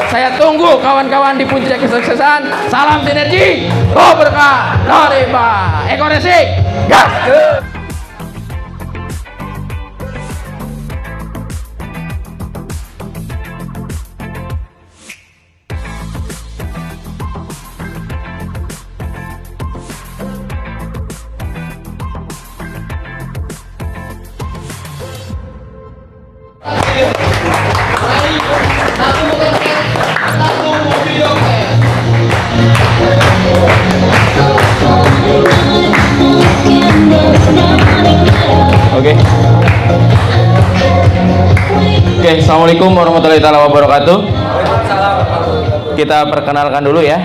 Saya tunggu kawan-kawan di puncak kesuksesan. Salam sinergi, berkah dari Pak Eko Racing. Gas! Oke, assalamualaikum warahmatullahi wabarakatuh. Kita perkenalkan dulu ya.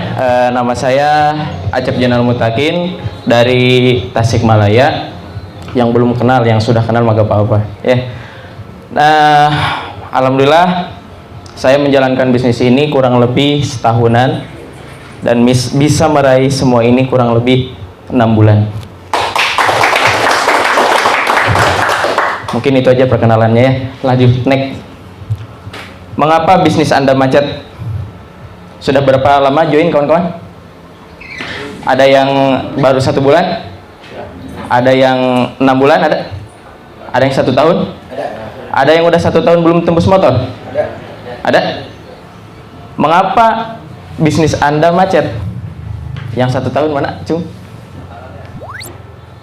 Nama saya Acep Jenal Mutakin dari Tasikmalaya. Yang belum kenal, yang sudah kenal maka apa-apa ya. Nah, alhamdulillah saya menjalankan bisnis ini kurang lebih setahunan dan bisa meraih semua ini kurang lebih 6 bulan. Mungkin itu aja perkenalannya ya. Lanjut, next. Mengapa bisnis Anda macet? Sudah berapa lama join kawan-kawan? Ada yang baru 1 bulan? Ada yang 6 bulan? Ada yang 1 tahun? Ada yang udah 1 tahun belum tembus motor? Ada? Mengapa bisnis Anda macet? Yang 1 tahun mana, Cung?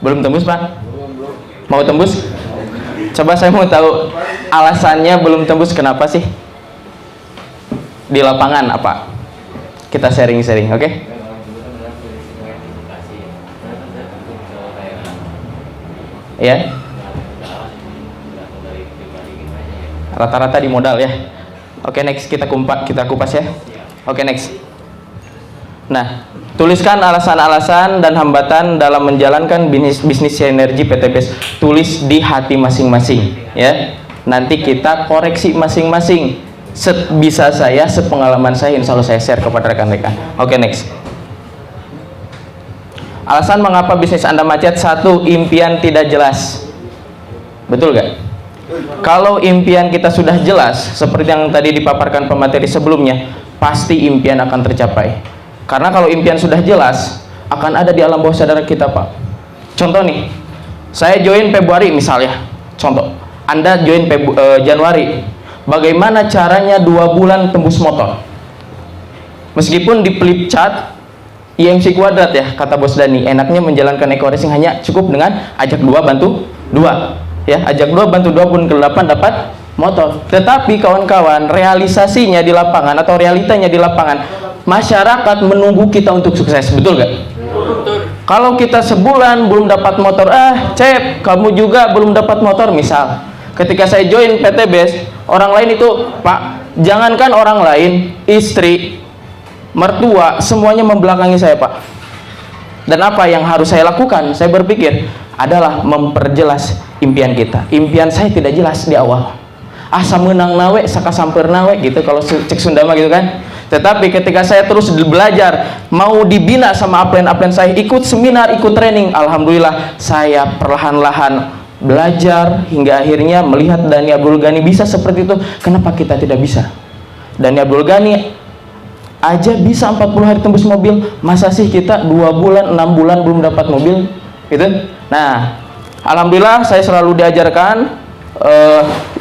Belum tembus, Pak? Mau tembus? Coba saya mau tahu alasannya belum tembus kenapa sih? Di lapangan apa? Kita sharing-sharing, oke? Ya? Rata-rata di modal ya. Oke, next kita kupas ya. Oke, next. Nah, tuliskan alasan-alasan dan hambatan dalam menjalankan bisnis sinergi PTBS. Tulis di hati masing-masing ya. Nanti kita koreksi masing-masing. Bisa saya, sepengalaman saya, insya Allah saya share kepada rekan-rekan. Oke, next. Alasan mengapa bisnis Anda macet. 1, impian tidak jelas. Betul gak? Kalau impian kita sudah jelas, seperti yang tadi dipaparkan pemateri sebelumnya, pasti impian akan tercapai. Karena kalau impian sudah jelas, akan ada di alam bawah sadar kita, Pak. Contoh nih, saya join Februari misalnya. Contoh, Anda join Januari. Bagaimana caranya 2 bulan tembus motor? Meskipun di flip chart IMC kuadrat ya, kata Bos Dani, enaknya menjalankan Eko Racing hanya cukup dengan ajak 2 bantu 2 ya, ajak 2 bantu 2 pun ke-8 dapat motor. Tetapi kawan-kawan, realisasinya di lapangan atau realitanya di lapangan, masyarakat menunggu kita untuk sukses, betul gak? Betul. Kalau kita sebulan belum dapat motor, Cep, kamu juga belum dapat motor misal. Ketika saya join PTBS, orang lain itu, Pak, jangankan orang lain, istri, mertua, semuanya membelakangi saya, Pak. Dan apa yang harus saya lakukan? Saya berpikir adalah memperjelas impian kita. Impian saya tidak jelas di awal. Asa menang nawe, saka samper nawe gitu kalau cek Sundama gitu kan. Tetapi ketika saya terus belajar, mau dibina sama upline saya, ikut seminar, ikut training, alhamdulillah saya perlahan-lahan belajar hingga akhirnya melihat Dani Abdul Ghani bisa seperti itu. Kenapa kita tidak bisa? Dani Abdul Ghani aja bisa 40 hari tembus mobil, masa sih kita 2 bulan, 6 bulan belum dapat mobil gitu? Nah, alhamdulillah saya selalu diajarkan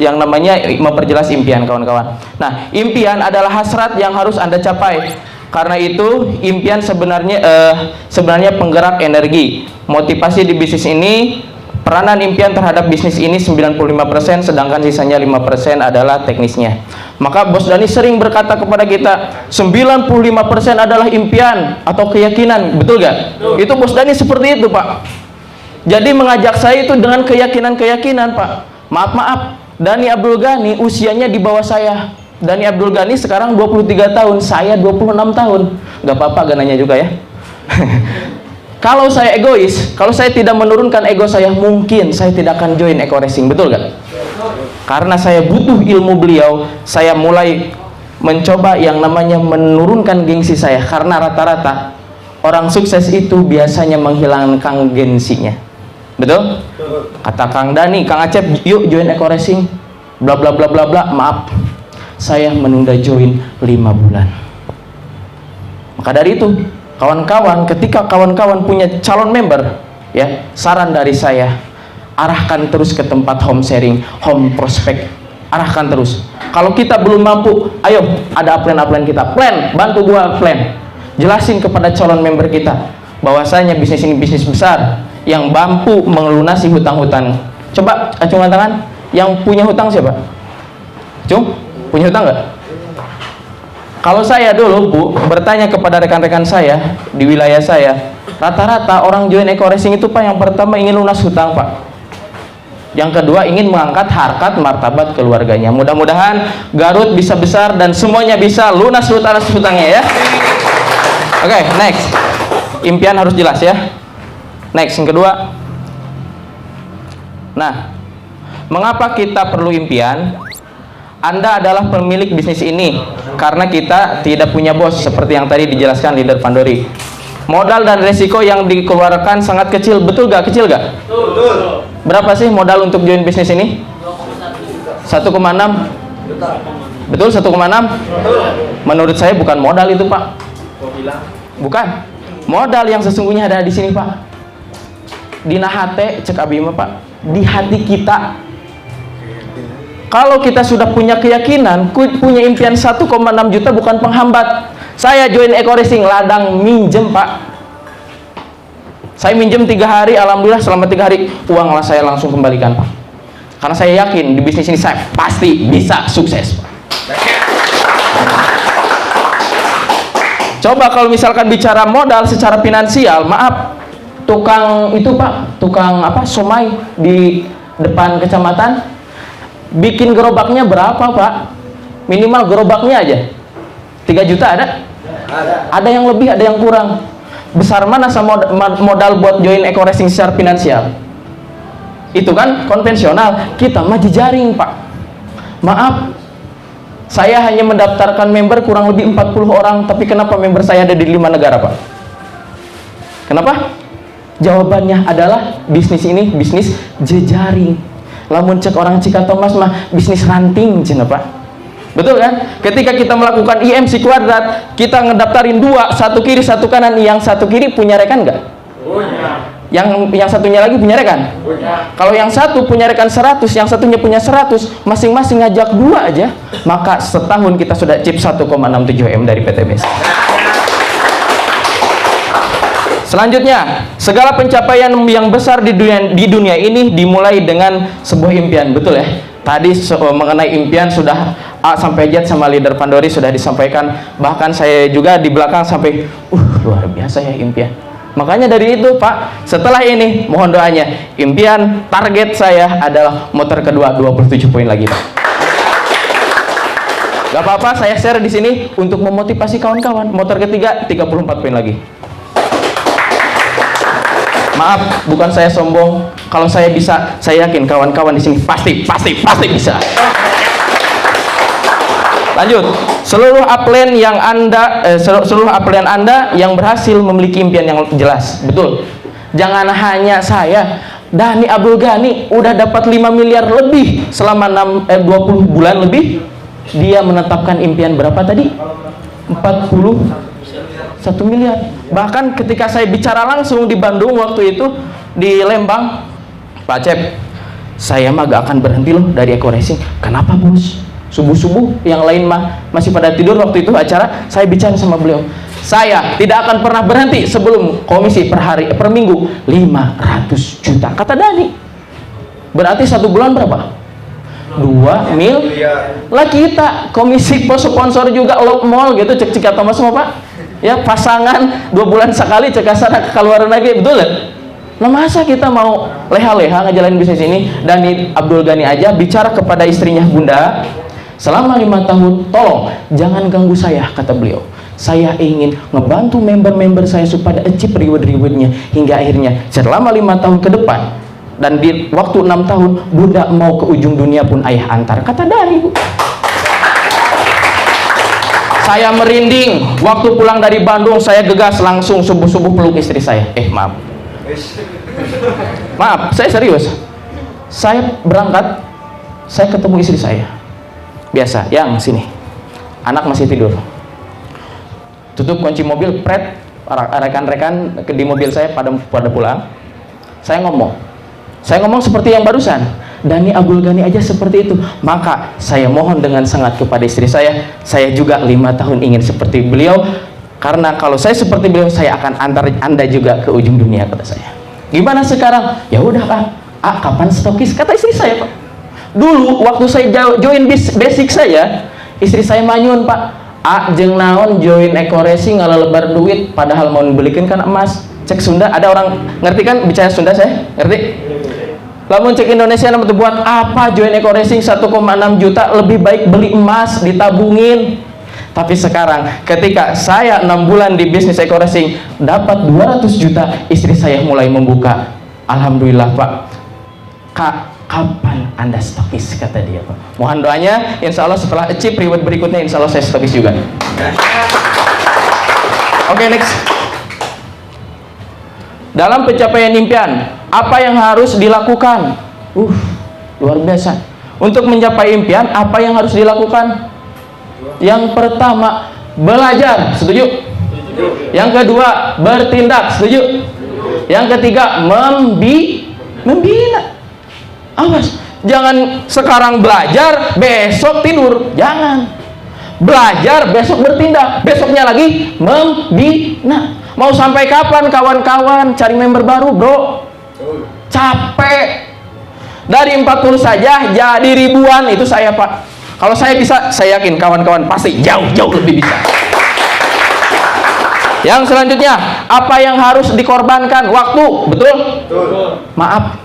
yang namanya memperjelas impian, kawan-kawan. Nah, impian adalah hasrat yang harus Anda capai. Karena itu impian sebenarnya penggerak energi. Motivasi di bisnis ini, peranan impian terhadap bisnis ini 95%, sedangkan sisanya 5% adalah teknisnya. Maka Bos Dani sering berkata kepada kita, 95% adalah impian atau keyakinan, betul gak? Betul. Itu Bos Dani seperti itu, Pak. Jadi mengajak saya itu dengan keyakinan-keyakinan, Pak. Maaf, Dani Abdul Ghani usianya di bawah saya. Dani Abdul Ghani sekarang 23 tahun, saya 26 tahun. Gak apa-apa gananya juga ya. Kalau saya egois, kalau saya tidak menurunkan ego saya, mungkin saya tidak akan join Eko Racing, betul gak? Karena saya butuh ilmu beliau, saya mulai mencoba yang namanya menurunkan gengsi saya. Karena rata-rata orang sukses itu biasanya menghilangkan gengsinya, betul? Kata Kang Dani, Kang Acep, yuk join Eko Racing, bla bla bla bla bla. Maaf, saya menunda join 5 bulan. Maka dari itu, kawan-kawan, ketika kawan-kawan punya calon member, ya, saran dari saya, arahkan terus ke tempat home sharing, home prospect, arahkan terus. Kalau kita belum mampu, ayo, ada upline kita, plan, bantu gua plan, jelasin kepada calon member kita bahwasanya bisnis ini bisnis besar yang mampu melunasi hutang-hutang. Coba acungkan tangan, yang punya hutang siapa? Cung, punya hutang nggak? Kalau saya dulu, Bu, bertanya kepada rekan-rekan saya di wilayah saya, rata-rata orang join Eko Racing itu, Pak, yang pertama ingin lunas hutang, Pak. Yang kedua ingin mengangkat harkat martabat keluarganya. Mudah-mudahan Garut bisa besar dan semuanya bisa lunas hutangnya, ya. Oke, next. Impian harus jelas, ya. Next, yang kedua. Nah, mengapa kita perlu impian? Anda adalah pemilik bisnis ini karena kita tidak punya bos, seperti yang tadi dijelaskan leader Pandori. Modal dan resiko yang dikeluarkan sangat kecil, betul gak? Kecil gak? Betul. Berapa sih modal untuk join bisnis ini? 1,6. Betul, 1,6. Menurut saya bukan modal itu, Pak. Bukan. Modal yang sesungguhnya ada di sini, Pak. Di nahate, cek abima, Pak. Di hati kita. Kalau kita sudah punya keyakinan, punya impian 1,6 juta bukan penghambat. Saya join Eko Racing, ladang minjem, Pak. Saya minjem 3 hari, alhamdulillah selama 3 hari uanglah saya langsung kembalikan, Pak. Karena saya yakin di bisnis ini saya pasti bisa sukses, Pak. Coba kalau misalkan bicara modal secara finansial, maaf, tukang itu, Pak, tukang apa, somai di depan kecamatan, bikin gerobaknya berapa, Pak? Minimal gerobaknya aja 3 juta ada? Ada yang lebih, ada yang kurang. Besar mana sama modal buat join Eko Racing secara finansial? Itu kan konvensional, kita mah jejaring, Pak. Maaf, saya hanya mendaftarkan member kurang lebih 40 orang, tapi kenapa member saya ada di 5 negara, Pak? Kenapa? Jawabannya adalah bisnis ini bisnis jejaring. Lamun cek orang Cikatomas mah bisnis ranting, cina, Pak. Betul kan? Ketika kita melakukan IMC kuadrat, kita ngedaftarin 2, satu kiri satu kanan. Yang satu kiri punya rekan nggak? Punya. Yang satunya lagi punya rekan? Punya. Kalau yang satu punya rekan 100, yang satunya punya 100, masing-masing ngajak 2 aja, maka setahun kita sudah chip 1,67 M dari PTBS. Selanjutnya, segala pencapaian yang besar di dunia ini dimulai dengan sebuah impian, betul ya? Tadi mengenai impian sudah A sampai Z sama leader Pandori sudah disampaikan. Bahkan saya juga di belakang sampai, luar biasa ya impian. Makanya dari itu, Pak, setelah ini mohon doanya. Impian target saya adalah motor kedua 27 poin lagi, Pak. Gak apa-apa, saya share di sini untuk memotivasi kawan-kawan. Motor ketiga 34 poin lagi. Maaf, bukan saya sombong. Kalau saya bisa, saya yakin kawan-kawan di sini pasti bisa. Lanjut, seluruh upline yang seluruh upline Anda yang berhasil memiliki impian yang jelas, betul. Jangan hanya saya, Dhani Abdul Ghani udah dapat 5 miliar lebih selama 20 bulan lebih. Dia menetapkan impian berapa tadi? 41 miliar. Bahkan ketika saya bicara langsung di Bandung waktu itu, di Lembang, Pak Cep, saya mah gak akan berhenti loh dari Eko Racing. Kenapa, Bos? Subuh-subuh yang lain mah masih pada tidur waktu itu acara, saya bicara sama beliau. Saya tidak akan pernah berhenti sebelum komisi per minggu 500 juta. Kata Dhani. Berarti 1 bulan berapa? 2 mil. Lah kita komisi sponsor juga mall gitu, cek Cikatomas semua, Pak. Ya, pasangan 2 bulan sekali cek sana keluaran lagi, betul ya? Nah, masa kita mau leha-leha ngejalanin bisnis ini? Dhani Abdul Ghani aja bicara kepada istrinya, Bunda, selama 5 tahun tolong jangan ganggu saya, kata beliau. Saya ingin ngebantu member-member saya supaya achieve reward-rewardnya hingga akhirnya selama 5 tahun ke depan, dan di waktu 6 tahun Bunda mau ke ujung dunia pun ayah antar, kata Dhani, Bu. Saya merinding waktu pulang dari Bandung. Saya gegas langsung subuh-subuh peluk istri saya. Maaf, saya serius. Saya berangkat, saya ketemu istri saya. biasa, yang sini, anak masih tidur, tutup kunci mobil, pret, rekan-rekan di mobil saya pada pulang. Saya ngomong seperti yang barusan, Dani Abdul Ghani aja seperti itu. Maka saya mohon dengan sangat kepada istri saya juga 5 tahun ingin seperti beliau, karena kalau saya seperti beliau, saya akan antar Anda juga ke ujung dunia, kata saya. Gimana sekarang? Ya udah Pak, kapan stokis? Kata istri saya, Pak. Dulu waktu saya join basic saya, istri saya manyun, Pak, jeung naon join Eko Racing ngalelebar duit, padahal mau belikan kan emas. Cek Sunda, ada orang ngerti kan bicara Sunda saya? Ngerti? Lamun cek Indonesia namanya buat apa join Eko Racing 1,6 juta, lebih baik beli emas ditabungin. Tapi sekarang ketika saya 6 bulan di bisnis Eko Racing dapat 200 juta, istri saya mulai membuka. Alhamdulillah Pak. Kak, kapan Anda stokis, kata dia, Pak. Mohon doanya, insya Allah setelah achieve reward berikutnya, insya Allah saya stokis juga. Oke, next. Dalam pencapaian impian, apa yang harus dilakukan? Luar biasa. Untuk mencapai impian, apa yang harus dilakukan? Yang pertama, belajar. Setuju? Yang kedua, bertindak. Setuju? Yang ketiga, membina. Awas, jangan sekarang belajar, besok tidur. Jangan. Belajar, besok bertindak, besoknya lagi membina. Mau sampai kapan kawan-kawan cari member baru, bro? Capek. Dari 40 saja jadi ribuan, itu saya, Pak. Kalau saya bisa, saya yakin kawan-kawan pasti jauh-jauh lebih bisa. Yang selanjutnya, apa yang harus dikorbankan? Waktu, betul? Maaf,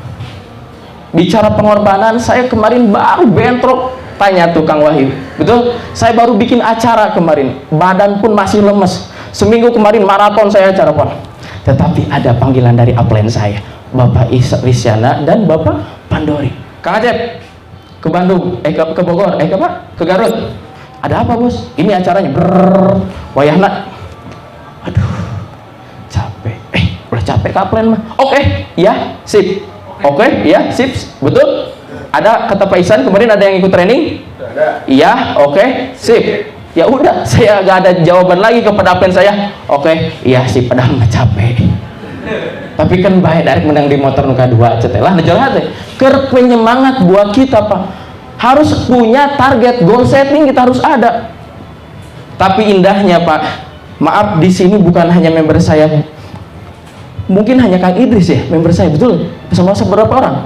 bicara pengorbanan, saya kemarin baru bentrok. Tanya tukang Wahyu, betul? Saya baru bikin acara kemarin, badan pun masih lemes. Seminggu kemarin maraton saya acara, Pak. Tetapi ada panggilan dari upline saya, Bapak Isyana dan Bapak Pandori. Kang Acep, ke Bandung, ke Bogor, ke Garut. Ada apa, Bos? Ini acaranya. Wayahna. Aduh, capek. Udah capek ke upline mah. Oke, ya, sip. Oke, ya, sip. Betul? Ada kata Pak Isan kemarin, ada yang ikut training? Ada. Iya, oke, sip. Ya udah, saya gak ada jawaban lagi kepada upline saya. Oke, iya sih, padahal mah capek. Tapi kan baik dari menang di motor nuka 2 cetelah najalah teh. Ker penyemangat buat kita, Pak. Harus punya target, goal setting kita harus ada. Tapi indahnya, Pak, maaf, di sini bukan hanya member saya. Mungkin hanya Kang Idris ya, member saya, betul? Sama berapa orang?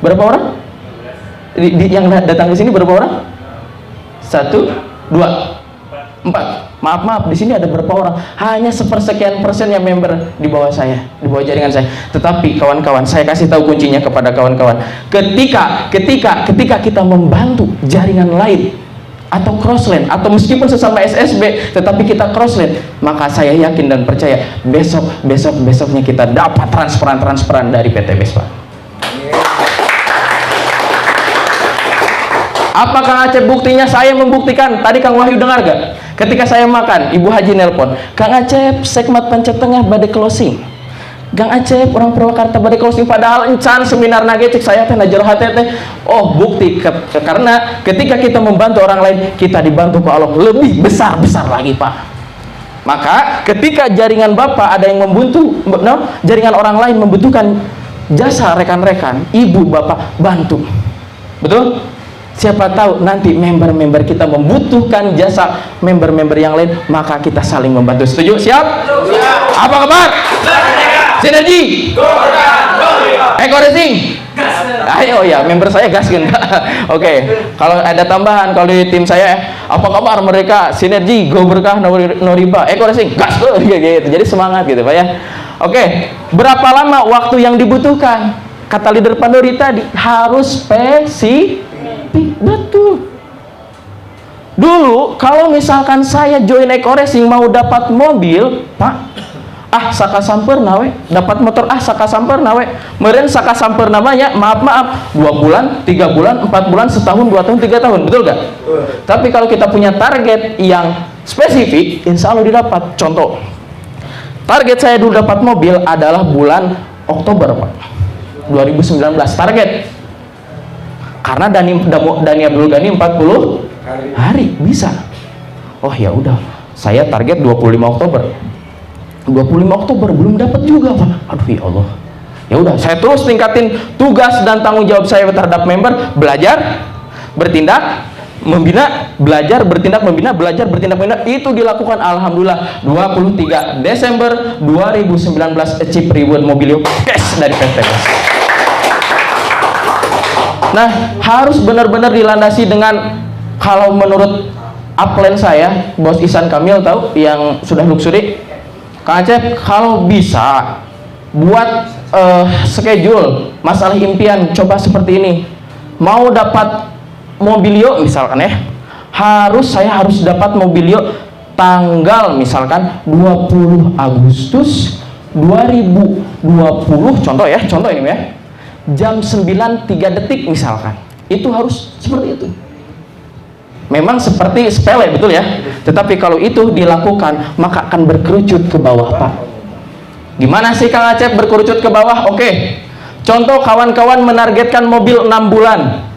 Berapa orang? Yang datang di sini berapa orang? 1, 2, 4. Maaf, di sini ada berapa orang? Hanya sepersekian persen yang member di bawah saya, di bawah jaringan saya. Tetapi kawan-kawan, saya kasih tahu kuncinya kepada kawan-kawan. Ketika kita membantu jaringan lain atau crossline, atau meskipun sesama SSB, tetapi kita crossline, maka saya yakin dan percaya besoknya kita dapat transferan dari PT BES, Pak. Apa Kang Acep buktinya? Saya membuktikan. Tadi Kang Wahyu dengar gak? Ketika saya makan, Ibu Haji nelpon, Kang Acep, Sekmat Pancet Tengah badai closing. Kang Acep, orang Purwakarta badai closing. Padahal encan seminar nage cek saya teh najero hate teh. Oh, bukti karena ketika kita membantu orang lain, kita dibantu ke Allah lebih besar lagi, Pak. Maka ketika jaringan Bapak ada yang membantu, jaringan orang lain membutuhkan jasa rekan-rekan, Ibu Bapak bantu. Betul? Siapa tahu nanti member-member kita membutuhkan jasa member-member yang lain, maka kita saling membantu. Setuju? Siap? Apa kabar? Sinergi? Eko Racing? Ayo ya, member saya gas kan. Oke, kalau ada tambahan, kalau di tim saya, apa kabar mereka? Sinergi, Go Berkah, Noriba, Eko Racing, gas gitu. Jadi semangat gitu, Pak ya. Oke, berapa lama waktu yang dibutuhkan? Kata leader Pandori tadi, harus spesifik. Betul. Dulu kalau misalkan saya join Eko Racing mau dapat mobil, Pak, saka sampurna we, dapat motor saka sampurna we. Meureun saka sampurna namanya, maaf 2 bulan, 3 bulan, 4 bulan, setahun, 2 tahun, 3 tahun, betul gak? Tapi kalau kita punya target yang spesifik, insya Allah didapat. Contoh, target saya dulu dapat mobil adalah bulan Oktober, Pak, 2019. Target Karena Dani Abdul Ghani 40 hari bisa. Oh ya udah, saya target 25 Oktober. 25 Oktober belum dapat juga, Pak. Aduh ya Allah. Ya udah, saya terus tingkatin tugas dan tanggung jawab saya terhadap member, belajar, bertindak, membina, belajar, bertindak, membina, belajar, bertindak, membina. Itu dilakukan alhamdulillah 23 Desember 2019 achieve reward Mobilio cash dari PTBS. Nah, harus benar-benar dilandasi dengan, kalau menurut upline saya, Bos Ihsan Kamil tahu yang sudah luxury, Kang Acep, kalau bisa buat schedule masalah impian, coba seperti ini. Mau dapat Mobilio misalkan ya, saya harus dapat Mobilio tanggal misalkan 20 Agustus 2020, contoh ini ya, jam 9.03 misalkan. Itu harus seperti itu. Memang seperti sepele, betul ya, tetapi kalau itu dilakukan maka akan berkerucut ke bawah, Pak. Gimana sih Kang Acep berkerucut ke bawah? Oke, contoh kawan-kawan menargetkan mobil 6 bulan,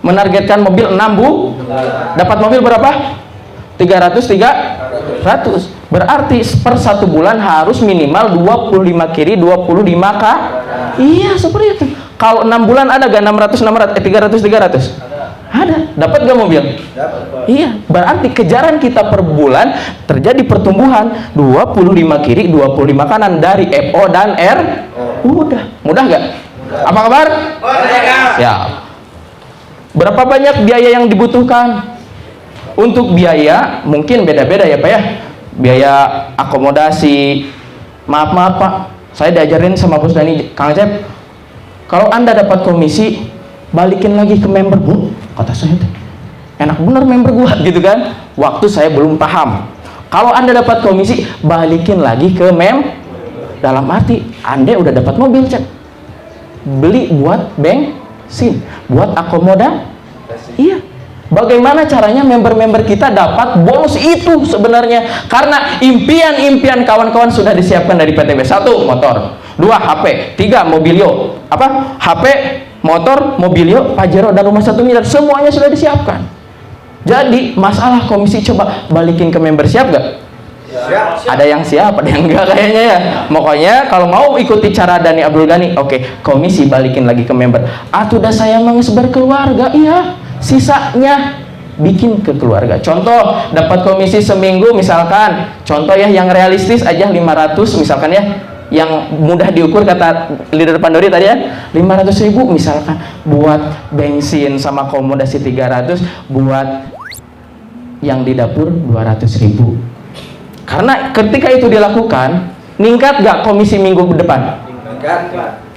menargetkan mobil 6 bulan, dapat mobil berapa? 300. Berarti per 1 bulan harus minimal 25 kiri 25 k. Iya, seperti itu. Kalau 6 bulan ada gak 300? Ada. Dapat gak mobil? Dapat. Iya, berarti kejaran kita per bulan terjadi pertumbuhan 25 kiri 25 kanan dari FO dan R. Mudah gak? Apa kabar? Ya. Berapa banyak biaya yang dibutuhkan? Untuk biaya mungkin beda-beda ya Pak ya. Biaya akomodasi. Maaf Pak, saya diajarin sama Bos Dani, Kang Acep, kalau Anda dapat komisi, balikin lagi ke member, Bu. Kata saya, enak bener member gua gitu kan. Waktu saya belum paham. Kalau Anda dapat komisi, balikin lagi ke dalam arti Anda udah dapat mobil, Cek. Beli buat bensin, buat akomodasi. Iya. Bagaimana caranya member-member kita dapat bonus itu sebenarnya? Karena impian-impian kawan-kawan sudah disiapkan dari PTB. 1, motor. 2, HP. 3, Mobilio. Apa? HP, motor, Mobilio, Pajero, dan rumah 1 miliar. Semuanya sudah disiapkan. Jadi, masalah komisi coba balikin ke member, siap gak? Siap. Ada yang siap, ada yang enggak kayaknya ya. Pokoknya kalau mau ikuti cara Dani Abdul Ghani, oke, komisi balikin lagi ke member. Udah saya berkeluarga, iya. Sisanya bikin ke keluarga. Contoh, dapat komisi seminggu misalkan, contoh ya yang realistis aja 500 misalkan ya, yang mudah diukur kata leader Pandori tadi ya, 500.000 misalkan buat bensin sama akomodasi 300, buat yang di dapur 200.000. Karena ketika itu dilakukan, ningkat gak komisi minggu depan?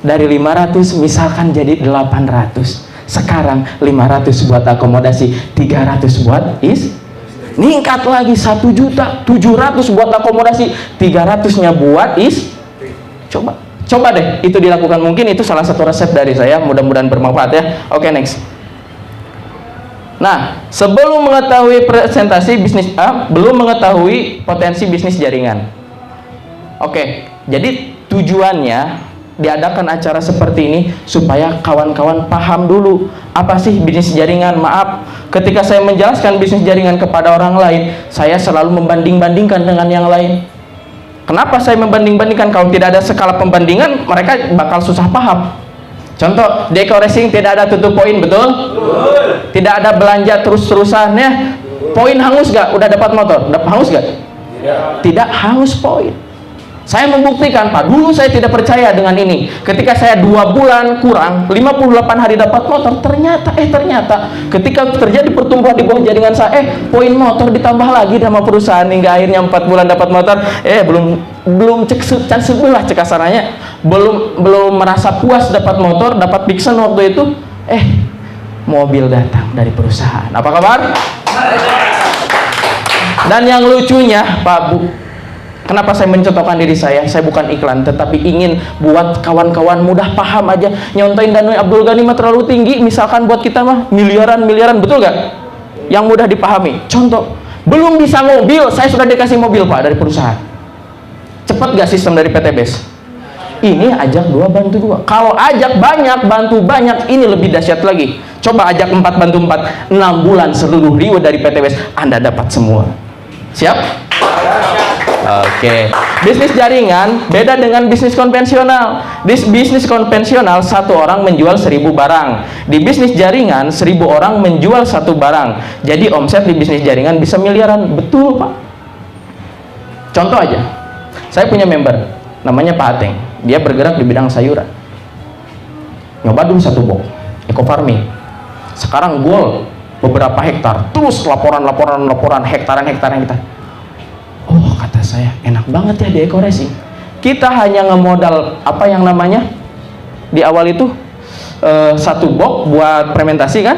Dari 500 misalkan jadi 800. Sekarang 500 buat akomodasi, 300 buat ningkat lagi 1.700.000 buat akomodasi, 300-nya buat coba deh itu dilakukan. Mungkin itu salah satu resep dari saya, mudah-mudahan bermanfaat ya. Oke, next. Nah, sebelum mengetahui presentasi bisnis belum mengetahui potensi bisnis jaringan. Oke, jadi tujuannya diadakan acara seperti ini supaya kawan-kawan paham dulu apa sih bisnis jaringan. Maaf, ketika saya menjelaskan bisnis jaringan kepada orang lain, saya selalu membanding-bandingkan dengan yang lain. Kenapa saya membanding-bandingkan? Kalau tidak ada skala pembandingan, mereka bakal susah paham. Contoh, Deco Racing tidak ada tutup poin, betul? Tidak ada belanja terus-terusan ya. Poin hangus gak? Udah dapat motor, hangus gak? Tidak hangus poin. Saya membuktikan, Pak, dulu saya tidak percaya dengan ini. Ketika saya 2 bulan kurang 58 hari dapat motor, ternyata ketika terjadi pertumbuhan di bawah jaringan saya, poin motor ditambah lagi sama perusahaan hingga akhirnya 4 bulan dapat motor. Belum cek sebelah cek asarannya, belum merasa puas dapat motor, dapat Vixen waktu itu, mobil datang dari perusahaan. Apa kabar? Dan yang lucunya, Pak Bu, kenapa saya mencontohkan diri saya? Saya bukan iklan, tetapi ingin buat kawan-kawan mudah paham aja. Nyontoin Dani Abdul Ghani mah terlalu tinggi, misalkan buat kita mah miliaran, betul gak? Yang mudah dipahami. Contoh, belum bisa mobil, saya sudah dikasih mobil Pak dari perusahaan. Cepat gak sistem dari PTBS? Ini ajak 2 bantu 2. Kalau ajak banyak bantu banyak, ini lebih dahsyat lagi. Coba ajak 4 bantu 4, 6 bulan seluruh reward dari PTBS Anda dapat semua. Siap? Oke. Bisnis jaringan beda dengan bisnis konvensional. Di bisnis konvensional 1 orang menjual 1000 barang. Di bisnis jaringan 1000 orang menjual 1 barang. Jadi omset di bisnis jaringan bisa miliaran. Betul, Pak. Contoh aja. Saya punya member namanya Pak Ateng. Dia bergerak di bidang sayuran. Nyoba dulu 1 box eco farming. Sekarang goal beberapa hektar. Terus laporan hektaran. Oh, kata saya, enak banget ya di Eco Racing. Kita hanya ngemodal apa yang namanya di awal itu 1 box buat fermentasi kan.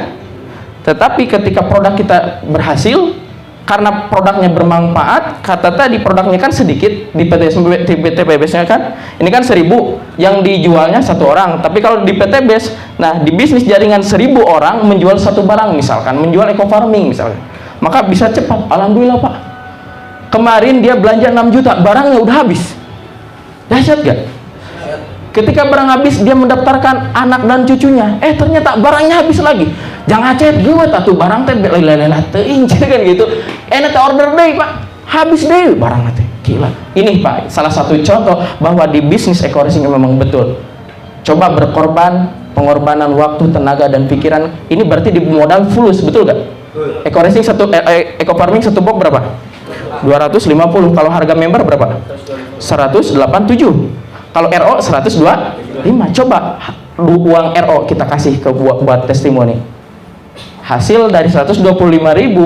Tetapi ketika produk kita berhasil, karena produknya bermanfaat, kata tadi produknya kan sedikit di PTBS-nya kan, ini kan 1000 yang dijualnya 1 orang. Tapi kalau di PTBS, nah di bisnis jaringan 1000 orang menjual 1 barang, misalkan menjual eco farming misalkan, maka bisa cepat. Alhamdulillah, Pak. Kemarin dia belanja 6 juta, barangnya udah habis. Dahsyat gak? Ketika barang habis, dia mendaftarkan anak dan cucunya. Ternyata barangnya habis lagi. Jangan cet gue tuh barang teh lelah teuing kan gitu. Teh order deh, Pak. Habis deh barang teh. Gila. Ini, Pak, salah satu contoh bahwa di bisnis Eco Racing memang betul. Coba berkorban, pengorbanan waktu, tenaga dan pikiran. Ini berarti di modal fulus, betul gak? Eco Racing eco farming 1 box berapa? 250. Kalau harga member berapa? 187. Kalau RO 125. Coba uang RO kita kasih ke buat testimoni. Hasil dari 125.000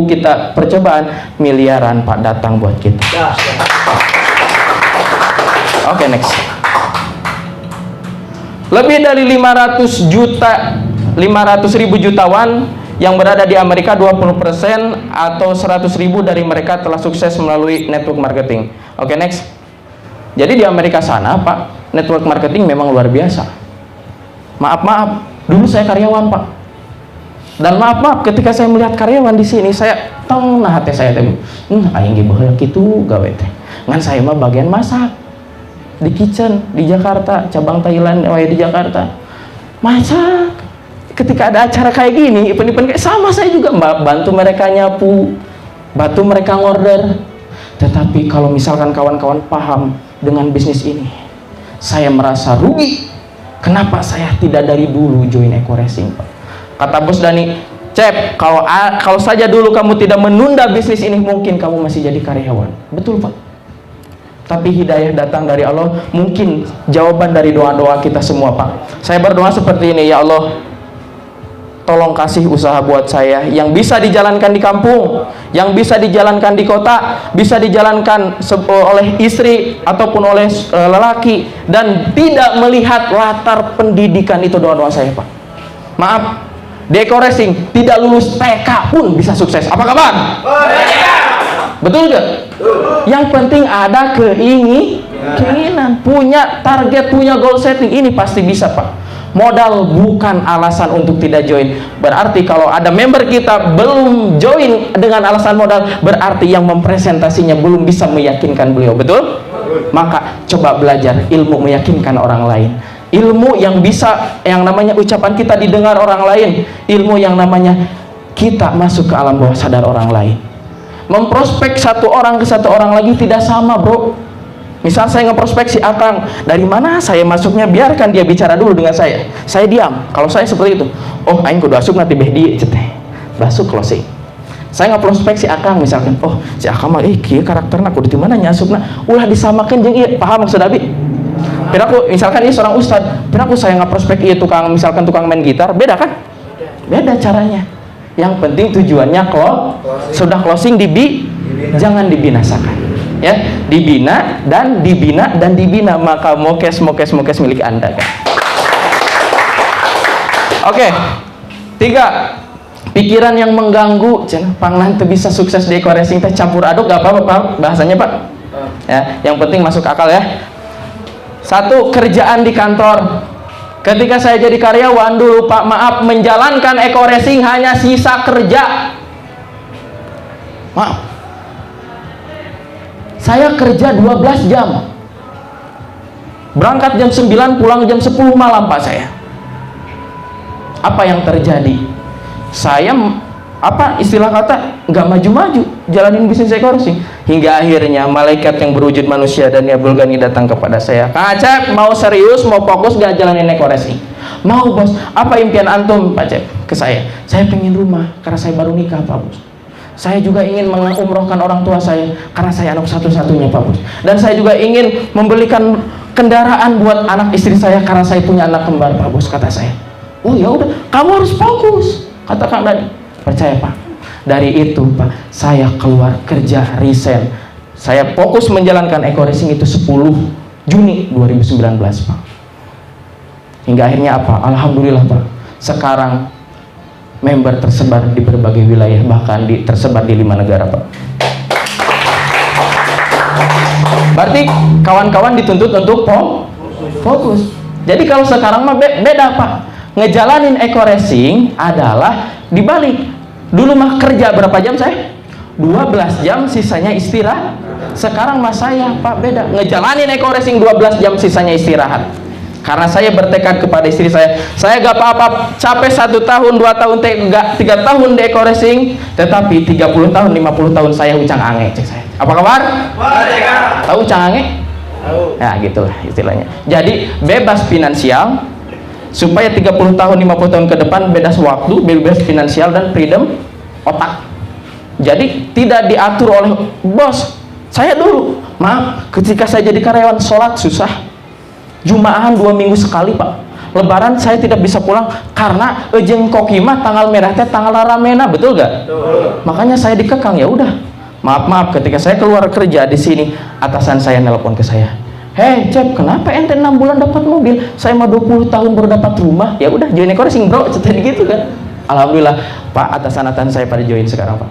kita percobaan, miliaran, Pak, datang buat kita. Oke, next. Lebih dari 500.000 jutawan yang berada di Amerika, 20% atau 100.000 dari mereka telah sukses melalui network marketing. Oke, next. Jadi di Amerika sana, Pak, network marketing memang luar biasa. Maaf, dulu saya karyawan, Pak. Dan maaf, ketika saya melihat karyawan di sini, saya tong nah hati saya teh, aing ge baheula kitu gawe teh. Ngan saya mah bagian masak di kitchen di Jakarta, cabang Thailand di Jakarta. Masak. Ketika ada acara kayak gini, event-event kayak sama, saya juga bantu mereka nyapu, bantu mereka ngorder. Tetapi kalau misalkan kawan-kawan paham dengan bisnis ini, saya merasa rugi. Kenapa saya tidak dari dulu join Eco Racing, Pak? Kata Bos Dani, Cep, kalau saja dulu kamu tidak menunda bisnis ini, mungkin kamu masih jadi karyawan. Betul, Pak. Tapi hidayah datang dari Allah, mungkin jawaban dari doa-doa kita semua, Pak. Saya berdoa seperti ini, ya Allah, tolong kasih usaha buat saya yang bisa dijalankan di kampung, yang bisa dijalankan di kota, bisa dijalankan oleh istri ataupun oleh lelaki, dan tidak melihat latar pendidikan. Itu doa-doa saya, Pak. Maaf, di Eco Racing tidak lulus TK pun bisa sukses. Apa kabar? Betul gak? Yang penting ada keinginan, punya target, punya goal setting. Ini pasti bisa, Pak. Modal bukan alasan untuk tidak join. Berarti kalau ada member kita belum join dengan alasan modal, berarti yang mempresentasinya belum bisa meyakinkan beliau. Betul? Maka coba belajar ilmu meyakinkan orang lain. Ilmu yang bisa, yang namanya ucapan kita didengar orang lain. Ilmu yang namanya kita masuk ke alam bawah sadar orang lain. Memprospek satu orang ke satu orang lagi tidak sama, bro. Misal saya ngeprospeksi Akang, dari mana saya masuknya, biarkan dia bicara dulu dengan saya diam. Kalau saya seperti itu, oh aing kudu asup nanti beh dia ceteh basuk closing. Saya ngeprospeksi Akang misalkan, oh si Akang mah kieu karakterna kudu di mana nya asupna, ulah disamakeun jeung ieu, paham maksud abi? Piraku misalkan ieu seorang ustad, piraku saya ngeprospek ieu tukang, misalkan tukang main gitar, beda kan? Beda caranya. Yang penting tujuannya sudah closing jangan dibinasakan. Ya, dibina, maka mokes milik Anda kan. Oke. 3, pikiran yang mengganggu, panglan teu bisa sukses di Eco Racing teh campur aduk, gak apa-apa, Pak, bahasanya, Pak. Ya, yang penting masuk akal ya. 1, kerjaan di kantor. Ketika saya jadi karyawan dulu, Pak, maaf, menjalankan Eco Racing hanya sisa kerja. Maaf. Saya kerja 12 jam. Berangkat jam 9, pulang jam 10 malam Pak saya. Apa yang terjadi? Saya istilah kata nggak maju-maju jalanin bisnis e-course, hingga akhirnya malaikat yang berwujud manusia dan Abdul Ghani datang kepada saya. Kang Acep, mau serius, mau fokus gak jalanin e-course? Mau bos. Apa impian antum Pak Acep? Ke saya pengen rumah karena saya baru nikah Pak Bos. Saya juga ingin mengumrohkan orang tua saya karena saya anak satu-satunya Pak Bos. Dan saya juga ingin membelikan kendaraan buat anak istri saya karena saya punya anak kembar Pak Bos, kata saya. Oh ya udah, kamu harus fokus, kata Kang Dhani. Percaya Pak. Dari itu Pak, saya keluar kerja, resign. Saya fokus menjalankan e-course itu 10 Juni 2019 Pak. Hingga akhirnya apa? Alhamdulillah Pak. Sekarang member tersebar di berbagai wilayah, bahkan tersebar di 5 negara Pak. Berarti kawan-kawan dituntut untuk fokus. Jadi kalau sekarang mah beda Pak. Ngejalanin eco-racing adalah dibalik. Dulu mah kerja berapa jam saya? 12 jam, sisanya istirahat. Sekarang mah saya Pak beda. Ngejalanin eco-racing 12 jam, sisanya istirahat. Karena saya bertekad kepada istri saya gak apa-apa capek 1 tahun, 2 tahun, 3 tahun di eco-racing, tetapi 30 tahun, 50 tahun saya ucang ange, cek saya. Apa kabar? Tahu ucang ange? Ya gitulah istilahnya. Jadi bebas finansial, supaya 30 tahun, 50 tahun ke depan bebas waktu, bebas finansial, dan freedom otak. Jadi tidak diatur oleh bos. Saya dulu, maaf, ketika saya jadi karyawan, sholat susah, Jumaahan 2 minggu sekali Pak. Lebaran saya tidak bisa pulang karena ejeng kokimah tanggal merah teh tanggal ramena, betul gak? Betul. Makanya saya dikekang. Ya udah, maaf ketika saya keluar kerja di sini, atasan saya nelpon ke saya, hei Cep, kenapa ente 6 bulan dapat mobil, saya mau 20 tahun baru dapat rumah. Ya udah, join eco-racing bro, seperti gitu kan. Alhamdulillah Pak, atasan saya pada join sekarang Pak.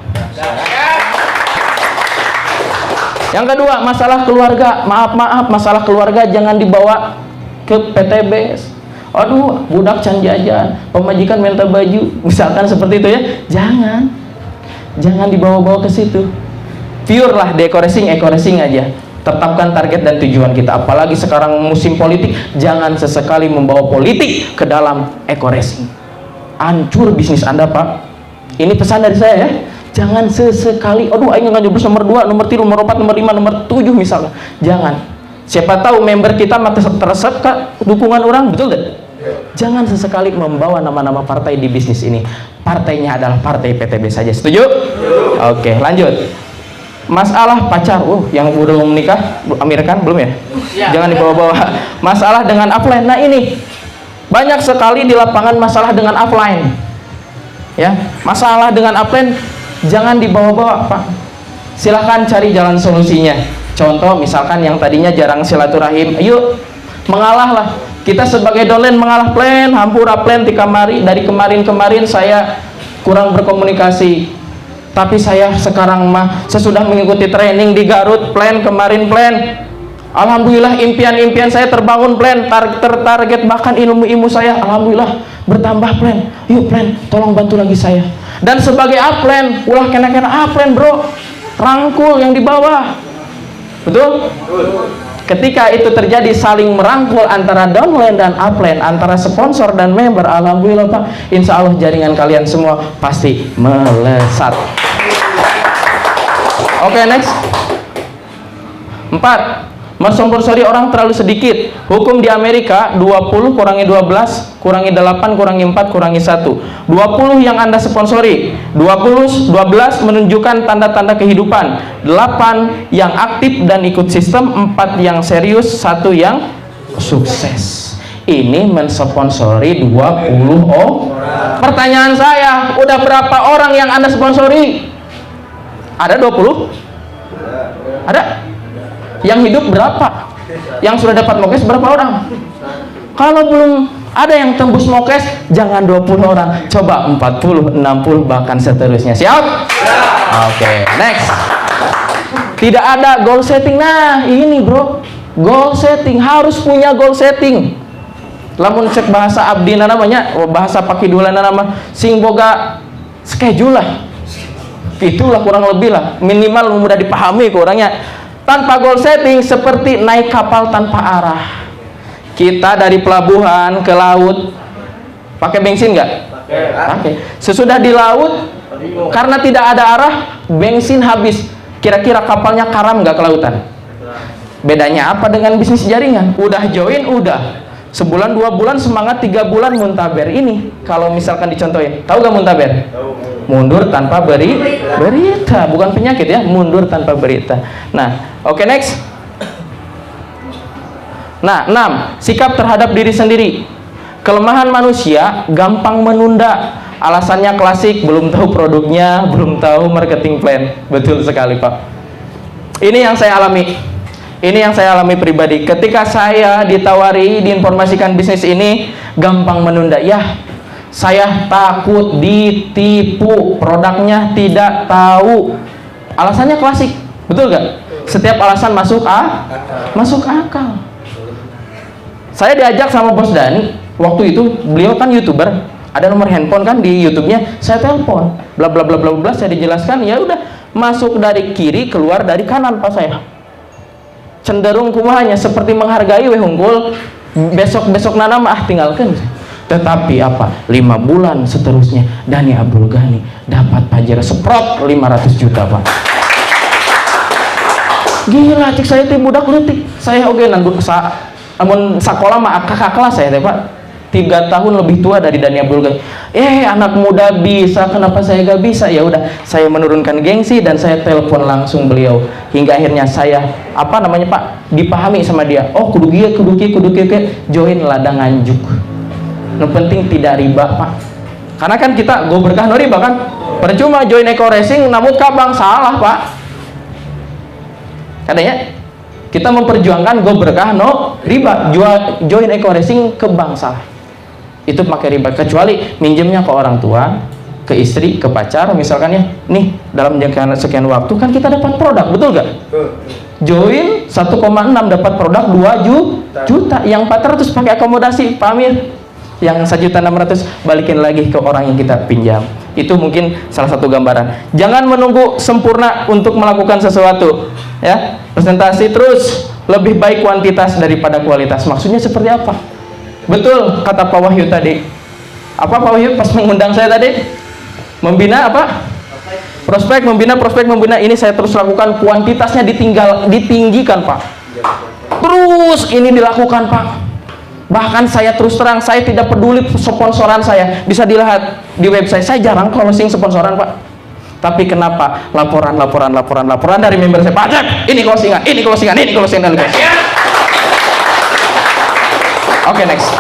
Yang kedua, masalah keluarga. Maaf, masalah keluarga jangan dibawa ke PTBS. Aduh, budak can jajan, pemajikan minta baju, misalkan seperti itu ya. Jangan dibawa-bawa ke situ. Pure lah eco-racing aja. Tetapkan target dan tujuan kita. Apalagi sekarang musim politik, jangan sesekali membawa politik ke dalam eco-racing. Hancur bisnis Anda Pak. Ini pesan dari saya ya. Jangan sesekali, aduh aing ngajoblos nomor 2, nomor 3, nomor 4, nomor 5, nomor 7 misalnya. Jangan. Siapa tahu member kita teresep ke dukungan orang, betul gak? Jangan sesekali membawa nama-nama partai di bisnis ini. Partainya adalah partai PTB saja. Setuju? Oke, lanjut. Masalah pacar, yang udah menikah, Amerikan belum ya? Jangan dibawa-bawa. Masalah dengan offline. Nah ini, banyak sekali di lapangan masalah dengan offline. Ya, masalah dengan offline jangan dibawa-bawa Pak. Silahkan cari jalan solusinya. Contoh misalkan yang tadinya jarang silaturahim, yuk mengalah lah. Kita sebagai dolen mengalah plan, hampura plan di kamari. Dari kemarin saya kurang berkomunikasi, tapi saya sekarang sesudah mengikuti training di Garut, plan alhamdulillah impian saya terbangun, plan tertarget, bahkan ilmu saya alhamdulillah bertambah, plan. Yuk plan, tolong bantu lagi saya. Dan sebagai upline, ulah kena upline bro, rangkul yang di bawah, betul? Ketika itu terjadi saling merangkul antara downline dan upline, antara sponsor dan member, alhamdulillah Pak, insya Allah jaringan kalian semua pasti melesat. Oke, next. 4. Mensponsori orang terlalu sedikit. Hukum di Amerika 20 kurangi 12 kurangi 8 kurangi 4 kurangi 1. 20 yang Anda sponsori, 12 menunjukkan tanda-tanda kehidupan, 8 yang aktif dan ikut sistem, 4 yang serius, 1 yang sukses. Ini mensponsori 20 orang. Pertanyaan saya, udah berapa orang yang Anda sponsori? Ada 20? Ada? Yang hidup berapa? Yang sudah dapat mokes berapa orang? Kalau belum ada yang tembus mokes, jangan 20 orang, coba 40, 60, bahkan seterusnya. Siap? Oke, next. Tidak ada goal setting. Nah ini bro, goal setting, harus punya goal setting. Lamun cek bahasa abdina namanya, bahasa pakidula nama sing boga schedule lah. Itulah kurang lebih lah, minimal mudah dipahami ke orangnya. Tanpa goal setting seperti naik kapal tanpa arah. Kita dari pelabuhan ke laut pakai bensin nggak? Pakai. Sesudah di laut, karena tidak ada arah, bensin habis. Kira-kira kapalnya karam nggak ke lautan? Bedanya apa dengan bisnis jaringan? Udah join, udah sebulan, 2 bulan, semangat, 3 bulan muntaber. Ini kalau misalkan dicontohin, tahu gak muntaber? Mundur tanpa berita, bukan penyakit ya, mundur tanpa berita. Nah, oke, next. Nah, 6, sikap terhadap diri sendiri. Kelemahan manusia gampang menunda. Alasannya klasik, belum tahu produknya, belum tahu marketing plan. Betul sekali, Pak. Ini yang saya alami. Ini yang saya alami pribadi. Ketika saya ditawari, diinformasikan bisnis ini, gampang menunda. Ya, saya takut ditipu, produknya tidak tahu. Alasannya klasik, betul gak? Setiap alasan masuk akal. Saya diajak sama Bos Dani, waktu itu beliau kan YouTuber, ada nomor handphone kan di YouTube-nya, saya telepon, bla bla bla bla bla, saya dijelaskan, ya udah, masuk dari kiri, keluar dari kanan, Pak. Saya cenderung kumahanya seperti menghargai weh unggul, besok nana mah tinggalkan. Tetapi apa, 5 bulan seterusnya Dani Abdul Ghani dapat pajero seprot 500 juta, Pak. Gila, cik saya teh budak leutik. Saya oge namun sekolah mah kakak kelas saya teh, Pak. 3 tahun lebih tua dari Dani Abdul Ghani. Anak muda bisa, kenapa saya gak bisa? Ya udah, saya menurunkan gengsi dan saya telepon langsung beliau. Hingga akhirnya saya Pak, dipahami sama dia. Oh, kudu kieu, join ladang nganjuk. Yang penting tidak riba, Pak. Karena kan kita go berkah no riba kan. Percuma join Eco Racing namun kabang salah, Pak. Katanya kita memperjuangkan go berkah no riba, join Eco Racing ke bank salah. Itu pakai riba, kecuali minjemnya ke orang tua, ke istri, ke pacar misalkan ya. Nih, dalam jangka sekian waktu kan kita dapat produk, betul gak? Join 1,6 dapat produk 2 juta, yang 400 pakai akomodasi, Pak Amir. Yang 1.600.000 balikin lagi ke orang yang kita pinjam. Itu mungkin salah satu gambaran. Jangan menunggu sempurna untuk melakukan sesuatu, ya. Presentasi terus, lebih baik kuantitas daripada kualitas. Maksudnya seperti apa? Betul kata Pak Wahyu tadi. Apa Pak Wahyu pas mengundang saya tadi? Membina apa? Prospek, membina. Ini saya terus lakukan, kuantitasnya ditinggikan, Pak. Terus ini dilakukan, Pak. Bahkan saya terus terang, saya tidak peduli sponsoran saya. Bisa dilihat di website, saya jarang closing sponsoran, Pak. Tapi kenapa? Laporan dari member saya, Pak Cep, ini closingan. Oke, next.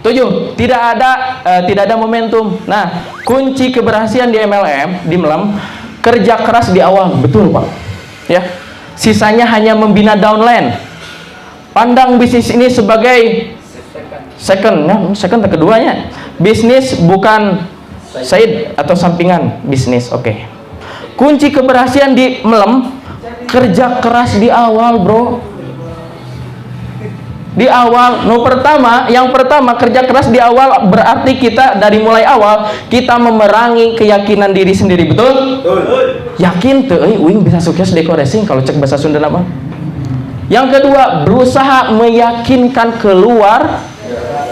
7. Tidak ada momentum. Nah, kunci keberhasilan di MLM, di MLM, kerja keras di awal, betul, Pak. Ya. Sisanya hanya membina downline. Pandang bisnis ini sebagai second keduanya. Bisnis bukan side atau sampingan bisnis. Oke. Kunci keberhasilan di MLM, kerja keras di awal, bro. Di awal, yang pertama kerja keras di awal berarti kita dari mulai awal kita memerangi keyakinan diri sendiri, betul? Yakin tuh, uing bisa sukses di Eco Racing kalau cek bahasa Sunda apa? Yang kedua, berusaha meyakinkan keluar.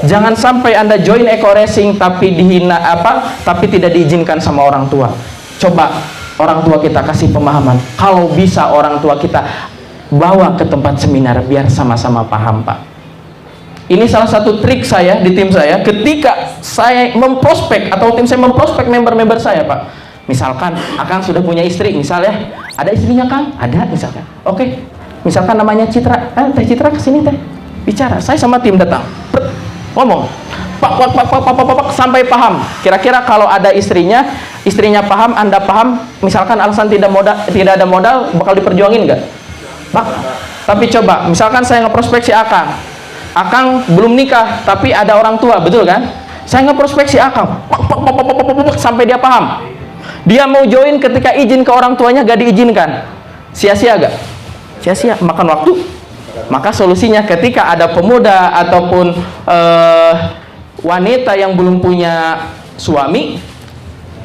Jangan sampai Anda join Eco Racing tapi dihina tapi tidak diizinkan sama orang tua. Coba orang tua kita kasih pemahaman. Kalau bisa orang tua kita bawa ke tempat seminar biar sama-sama paham, Pak. Ini salah satu trik saya di tim saya ketika saya memprospek atau tim saya memprospek member-member saya, Pak. Misalkan Akang sudah punya istri, misalnya ada istrinya Kang, ada misalkan. Oke. Misalkan namanya Citra, Teh Citra kesini Teh, bicara. Saya sama tim datang, ngomong, pak sampai paham. Kira-kira kalau ada istrinya paham, Anda paham. Misalkan alasan tidak ada modal, bakal diperjuangin nggak? Pak. Tapi coba, misalkan saya ngeprospek si Akang belum nikah, tapi ada orang tua, betul kan? Saya ngeprospek si Akang, sampai dia paham. Dia mau join ketika izin ke orang tuanya gak diizinkan. Sia-sia gak? Sia-sia, makan waktu. Maka solusinya ketika ada pemuda ataupun wanita yang belum punya suami,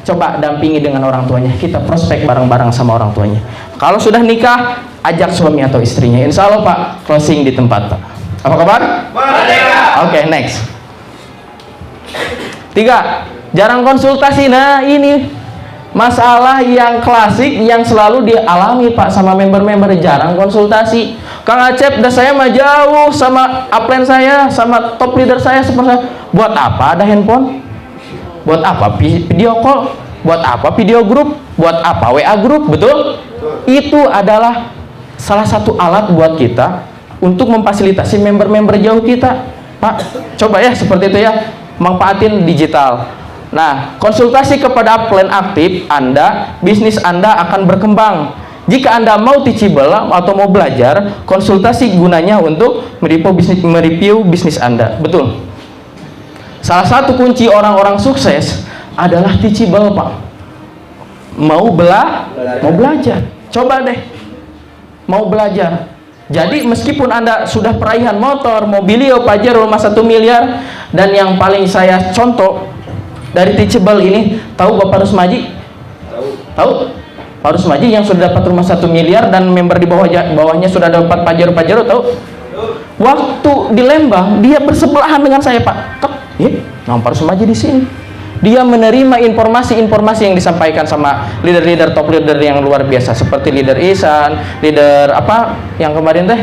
coba dampingi dengan orang tuanya. Kita prospek bareng-bareng sama orang tuanya. Kalau sudah nikah, ajak suami atau istrinya. Insya Allah, Pak, closing di tempat, Pak. Apa kabar? Oke, next. 3, jarang konsultasi. Nah, ini masalah yang klasik yang selalu dialami Pak sama member-member, jarang konsultasi. Kang Acep, dah saya mah jauh sama upline saya, sama top leader saya, seperti saya. Buat apa ada handphone? Buat apa video call? Buat apa video grup? Buat apa WA grup? Betul? Itu adalah salah satu alat buat kita untuk memfasilitasi member-member jauh kita, Pak. Coba ya seperti itu ya, manfaatin digital. Nah, konsultasi kepada upline aktif Anda, bisnis Anda akan berkembang. Jika Anda mau teachable atau mau belajar, konsultasi gunanya untuk mereview bisnis Anda. Betul. Salah satu kunci orang-orang sukses adalah teachable, Pak. Mau belajar. Coba deh. Mau belajar. Jadi meskipun Anda sudah peraihan motor, mobilio, Pajero rumah 1 miliar, dan yang paling saya contoh dari teachable ini, tahu Bapak Rusmaji? Tahu? Pak Rusmaji yang sudah dapat rumah 1 miliar dan member di bawahnya sudah dapat Pajero, tahu? Waktu di Lembang dia bersebelahan dengan saya, Pak. Tek, nama Pak Rusmaji di sini. Dia menerima informasi-informasi yang disampaikan sama leader-leader top leader yang luar biasa, seperti leader Ihsan, leader apa yang kemarin teh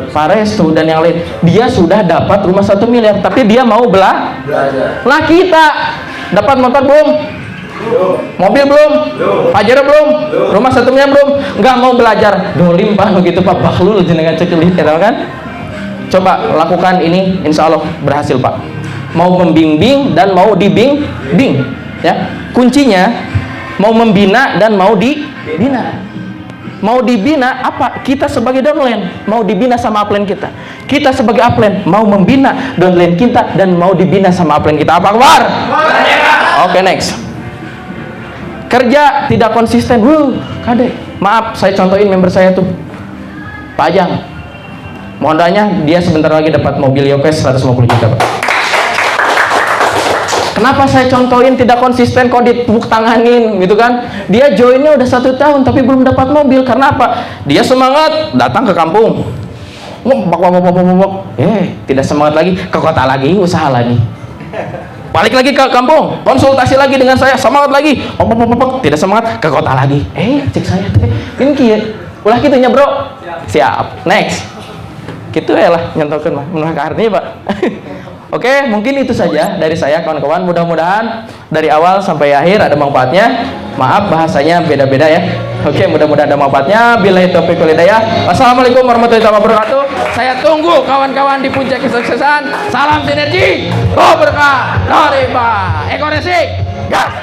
Pak Restu dan yang lain. Dia sudah dapat rumah 1 miliar, tapi dia mau belajar. Lah kita dapat motor belum? Mobil belum? Pajero belum? Rumah 1 miliar belum? Nggak mau belajar. Dolim Pak begitu Pak, bahlul jenengan cekelih kan? Coba lakukan ini, insya Allah berhasil Pak. Mau membimbing dan mau dibimbing, ya. Kuncinya mau membina dan mau dibina. Mau dibina apa? Kita sebagai downline mau dibina sama upline kita. Kita sebagai upline mau membina downline kita dan mau dibina sama upline kita. Apa kabar? Oke, next. Kerja tidak konsisten. Kade. Maaf, saya contohin member saya tuh, Pak Ajang. Mohon doanya, dia sebentar lagi dapat mobil Yopes 150 juta, Pak. Kenapa saya contohin tidak konsisten kok ditepuk tanganin gitu kan? Dia joinnya udah 1 tahun tapi belum dapat mobil. Karena apa? Dia semangat datang ke kampung. Tidak semangat lagi, ke kota lagi, usaha lagi. Balik lagi ke kampung, konsultasi lagi dengan saya, semangat lagi. Tidak semangat, ke kota lagi. Cek saya ini kieu. Ulah kitu nya, Bro. Siap. Next. Gitu ya lah nyontokeun mah. Mun ka artinya, Pak. Oke, mungkin itu saja dari saya kawan-kawan. Mudah-mudahan dari awal sampai akhir ada manfaatnya. Maaf bahasanya beda-beda ya. Oke, mudah-mudahan ada manfaatnya. Billahi taufiq wal hidayah. Wassalamualaikum warahmatullahi wabarakatuh. Saya tunggu kawan-kawan di puncak kesuksesan. Salam sinergi, berkah, riba, ekoresik, gas.